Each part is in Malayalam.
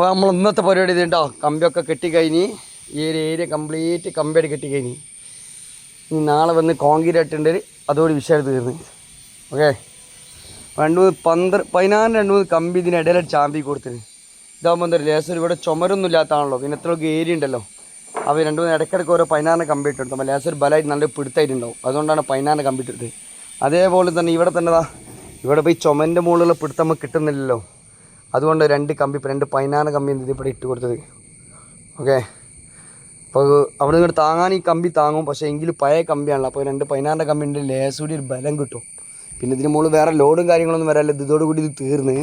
അപ്പോൾ നമ്മൾ ഇന്നത്തെ പരിപാടി ഇതുണ്ടോ, കമ്പിയൊക്കെ കെട്ടിക്കഴിഞ്ഞ് ഈ ഒരു ഏരിയ കംപ്ലീറ്റ് കമ്പിയായിട്ട് കെട്ടിക്കഴിഞ്ഞ് ഇനി നാളെ വന്ന് കോൺക്രീറ്റ് ഇട്ടുണ്ട്, അതോട് വിഷയം തീർന്ന്. ഓക്കെ, 16 കമ്പി ഇതിനിടയിലായിട്ട് ചാമ്പി കൊടുത്തിന്. ഇതാകുമ്പോൾ എന്താ ലേസർ ഇവിടെ ചുമരൊന്നും ഇല്ലാത്തതാണല്ലോ, പിന്നെ എത്രയൊക്കെ ഏരിയ ഉണ്ടല്ലോ. അപ്പോൾ 2-3 ഇടയ്ക്കിടയ്ക്ക് ഓരോ 16 കമ്പി ഇട്ടെടുത്തു. അപ്പോൾ ലേസർ ബലമായിട്ട് നല്ല പിടുത്തായിട്ടുണ്ടാവും, അതുകൊണ്ടാണ് 16 കമ്പി ഇട്ടിട്ട്. അതേപോലെ തന്നെ ഇവിടെ തന്നെ ഇവിടെ പോയി ചുമൻ്റെ മുകളിലുള്ള പിടുത്തം നമുക്ക് കിട്ടുന്നില്ലല്ലോ, അതുകൊണ്ട് 2 കമ്പി 16 കമ്പി ഇവിടെ ഇട്ട് കൊടുത്തത്. ഓക്കെ, അപ്പോൾ അവിടെ നിന്ന് താങ്ങാൻ ഈ കമ്പി താങ്ങും, പക്ഷേ എങ്കിലും പഴയ കമ്പിയാണല്ലോ. അപ്പോൾ 16 കമ്പിൻ്റെ ലേസ് കൂടി ഒരു ബലം കിട്ടും. പിന്നെ ഇതിന് മുകളിൽ വേറെ ലോഡും കാര്യങ്ങളൊന്നും വരാല്ല, ഇതോടുകൂടി ഇത് തീർന്ന്.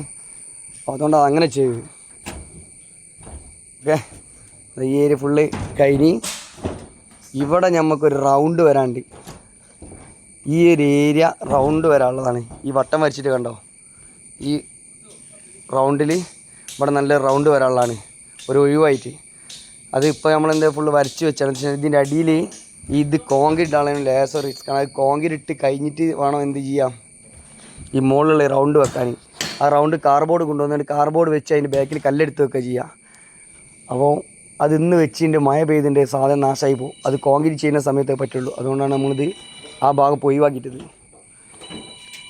അതുകൊണ്ട് അങ്ങനെ ചെയ്ത്. ഓക്കെ, ഈ ഏരിയ ഫുള്ള് കഴിഞ്ഞ് ഇവിടെ നമുക്കൊരു റൗണ്ട് വരാണ്ട്, ഈ ഒരു ഏരിയ റൗണ്ട് വരാനുള്ളതാണ്. ഈ വട്ടം വരച്ചിട്ട് കണ്ടോ, ഈ റൗണ്ടിൽ ഇവിടെ നല്ല റൗണ്ട് വരാനുള്ളതാണ് ഒരു ഒഴിവായിട്ട്. അത് ഇപ്പോൾ നമ്മളെന്താ ഫുള്ള് വരച്ച് വെച്ചാണ്. ഇതിൻ്റെ അടിയിൽ ഇത് കോൺക്രീറ്റ് ആണെങ്കിലും ലേസർ റിസ്ക് ആണ്. അത് കോൺക്രീറ്റ് ഇട്ട് കഴിഞ്ഞിട്ട് വേണം എന്ത് ചെയ്യാം, ഈ മുകളിലുള്ള റൗണ്ട് വെക്കാൻ. ആ റൗണ്ട് കാർബോർഡ് കൊണ്ടുവന്നിട്ട് കാർബോർഡ് വെച്ച് അതിൻ്റെ ബാക്കിൽ കല്ലെടുത്ത് വെക്കുക ചെയ്യുക. അപ്പോൾ അത് ഇന്ന് വെച്ചിട്ട് മഴ പെയ്തിൻ്റെ സാധനം നാശമായി പോകും. അത് കോൺക്രീറ്റ് ചെയ്യുന്ന സമയത്തേ പറ്റുള്ളൂ. അതുകൊണ്ടാണ് നമ്മളിത് ആ ഭാഗം ഒഴിവാക്കിയിട്ടത്.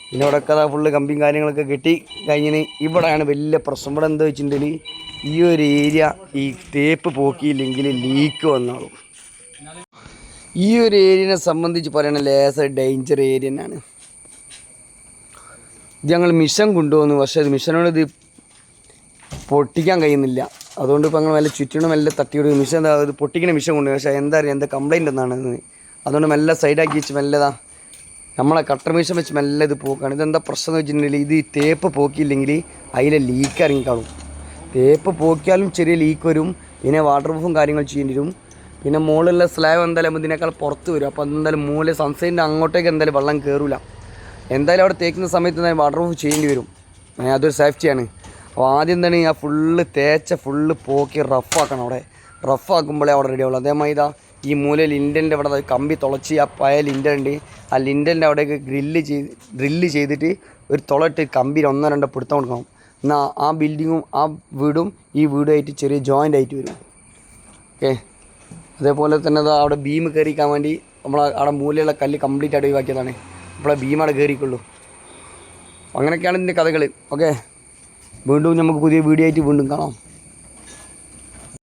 പിന്നെ ഇവിടെയൊക്കെ ഫുള്ള് കമ്പിയും കാര്യങ്ങളൊക്കെ കെട്ടി കഴിഞ്ഞിന്. ഇവിടെയാണ് വലിയ പ്രശ്നം. ഇവിടെ എന്താ വെച്ചിട്ടുണ്ടെങ്കിൽ ഈ ഒരു ഏരിയ ഈ തേപ്പ് പോക്കിയില്ലെങ്കിൽ ലീക്ക് വന്നോളും. ഈ ഒരു ഏരിയനെ സംബന്ധിച്ച് പറയുന്ന ലേസർ ഡേഞ്ചർ ഏരിയ തന്നെയാണ്. ഇത് ഞങ്ങൾ മിഷൻ കൊണ്ടുവന്നു, പക്ഷേ അത് മിഷനോട് ഇത് പൊട്ടിക്കാൻ കഴിയുന്നില്ല. അതുകൊണ്ട് ഇപ്പോൾ ഞങ്ങൾ മെല്ലെ ചുറ്റിനും മെല്ലെ തട്ടിവിടും. മിഷൻ എന്താ ഇത് പൊട്ടിക്കുന്ന മിഷൻ കൊണ്ടുപോയി, പക്ഷേ എന്താ അറിയാം എന്താ കംപ്ലൈൻറ്റ് എന്നാണ്. അതുകൊണ്ട് മെല്ലെ സൈഡാക്കി വെച്ച് മെല്ലതാ നമ്മളെ കട്ടർ മിഷൻ വെച്ച് മെല്ലെ ഇത് പോക്കാണ്. ഇതെന്താ പ്രശ്നം എന്ന് വെച്ചിട്ടുണ്ടെങ്കിൽ ഇത് ഈ തേപ്പ് പോക്കിയില്ലെങ്കിൽ അതിലെ ലീക്ക് ഇറങ്ങിക്കാണും. തേപ്പ് പോക്കിയാലും ചെറിയ ലീക്ക് വരും. പിന്നെ വാട്ടർ പ്രൂഫും കാര്യങ്ങൾ ചെയ്യേണ്ടി വരും. പിന്നെ മുകളിലുള്ള സ്ലാബ് എന്തായാലും ഇതിനേക്കാൾ പുറത്ത് വരും. അപ്പോൾ എന്തായാലും മൂല സൺസൈഡിൻ്റെ അങ്ങോട്ടേക്ക് എന്തായാലും വെള്ളം കയറില്ല. എന്തായാലും അവിടെ തേക്കുന്ന സമയത്ത് എന്തായാലും വാട്ടർ പ്രൂഫ് ചെയ്യേണ്ടി വരും. അതൊരു സേഫ്റ്റിയാണ്. അപ്പോൾ ആദ്യം എന്താണ് ആ ഫുള്ള് ഫുള്ള് പോക്കി റഫാക്കണം. അവിടെ റഫാക്കുമ്പോഴേ അവിടെ റെഡി ആവുള്ളൂ. അതേമാതിരി ഇതാ ഈ മൂല ലിൻഡലിൻ്റെ അവിടെ കമ്പി തുളച്ച് ആ പഴയ ലിൻഡലുണ്ട്, ആ ലിൻഡലിൻ്റെ അവിടേക്ക് ഡ്രില്ല് ചെയ്തിട്ട് ഒരു തുളയിട്ട് കമ്പി 1-2 പിടുത്തം കൊടുക്കണം. എന്നാൽ ആ ബിൽഡിങ്ങും ആ വീടും ഈ വീടുമായിട്ട് ചെറിയ ജോയിൻ്റ് ആയിട്ട് വരും. ഓക്കെ, അതേപോലെ തന്നെ അവിടെ ബീം കയറിക്കാൻ വേണ്ടി നമ്മൾ അവിടെ മൂലയുള്ള കല്ല് കംപ്ലീറ്റ് ആയിട്ട് ഒഴിവാക്കിയതാണ്. അപ്പോൾ ബീം അവിടെ കയറിക്കുള്ളൂ. അങ്ങനെയൊക്കെയാണ് ഇതിൻ്റെ കഥകൾ. ഓക്കെ, വീണ്ടും നമുക്ക് പുതിയ വീഡിയോ ആയിട്ട് വീണ്ടും കാണാം.